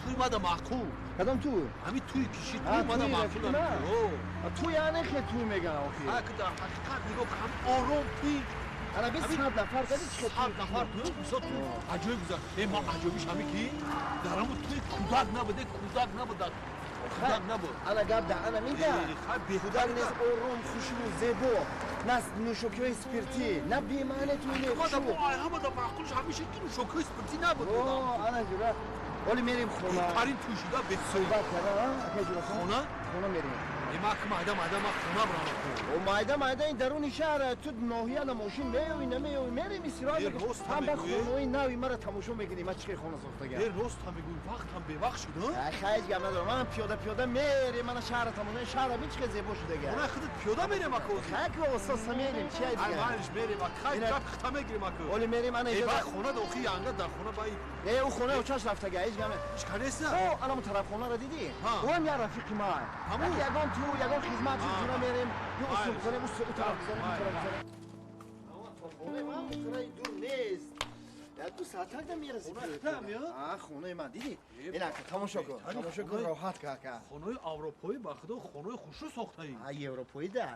توی ماده معقول کدام تو؟ همین توی کشی توی توی ماده معقول نه. هم تو یعنی که تو میگن آخی که در حقیقت نگاه هم آرام توی انا بس صد نفر کدی چه تو؟ 100 نفر تو بسا تو عجایب گذار ما عجایبیش همه کی درمو توی کودک نبوده کودک نبوده کودک نبود انا گاب ده انا میگم خیلی کودک بهتره نیست آروم خوشبو زیبا نه نوشوکی اسپریتی نه بیمانه تو ما نه در شو همه در معقولش همیشه که نوشوکه اسپرتی نبود اوه انا جورا ولی میریم خونه ترین توشیده بهتره صحبت کردم اگه جورا خونه خونه میریم ما که مایده ما خونه برام و مایده این درون شهر تو ناحیه ماشین میوی نمیوی میریم استراحت یه راست هم به میگویی؟ خونه نوی مرا تماشا میکنیم ما چه خونه ساخته یه راست هم بگوی وقت هم به وقت شده خیلی گم ندارم من پیاده میریم من شهر تماشا شهر بیچ که زیبا شده گه خونه خودت پیاده میریم اکو خاک و اساس میریم چی دیگه مالش میریم خیلی اینا- جات خطا میگیریم اکو ولی میریم انا ای اینجا با خونه دوخی انگا در خونه بایی او خونه و چاش رفته گه هیچ گمه چیکار نیست او انا طرف خونه را دیدی ها. او هم یه رفیق ما همون. یگان تو یگان خدمت ها. جورا میریم یه ها. اصول کنیم اصول طرف بزنیم ها. طرف بزنیم خونه من خونه دور نیست یا 2 ساعت هم میرسی خونه خودم، یا؟ خونه من دیدی اینا که تماشا کن تماشا کن خونه. راحت که خونه اروپایی با خدا خونه خوشو ساخته ای ای اروپایی ده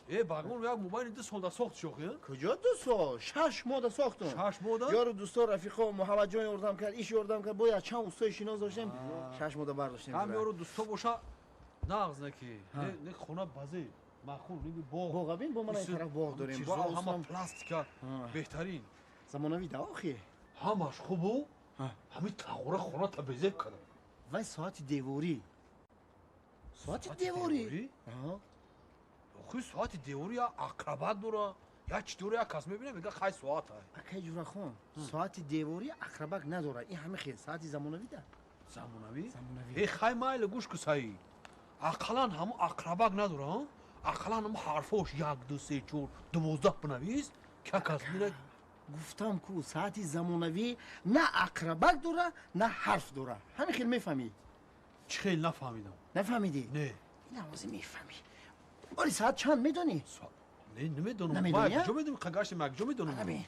ای باگمون یک موبایل 2 سال ساخت شوخی کجا 2 سال 6 ماه ساختم 6 ماه یارو دوستا رفیقا محمد جان یاردم کرد ایش یاردم کرد باید چند استای شناس داشتیم 6 ماه برداشتیم هم یارو دوستا باشه نغز نکی نه خونه بازی معقول نگی باغ باغ ببین با من این طرف باغ داریم چیزا باغ همه هم پلاستیکا بهترین زمانوی ده آخی همش خوبو همین تغییر خونه تبزیب کردم وای ساعت دیواری ساعت دیواری آها آخه ساعت دیوری یا اقربات دوره یا چطوری یا کس میبینه میگه خیلی ساعت های اکی جورا خون ساعت دیواری اقربک نداره این همه خیلی ساعت زمانوی ده زمانوی زمانوی ای خیلی مایل گوش کسایی اقلا همو اقربات نداره ها اقلا همو حرفاش 1 2 3 4 12 بنویس که کس میره گفتم کو ساعت زمانوی نه اقربک داره نه حرف داره همین خیلی میفهمی چی خیلی نفهمیدم نفهمیدی نه این نوازی میفهمی ولی ساعت چند میدونی نه نمیدونم نمیدونی، ما کجا میدونم قگاش ما کجا میدونم همین.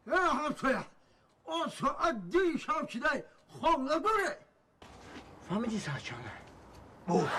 یا همسایه آن ساعت 2 شب شده خواب نداره فهمیدی ساعت چنده اوه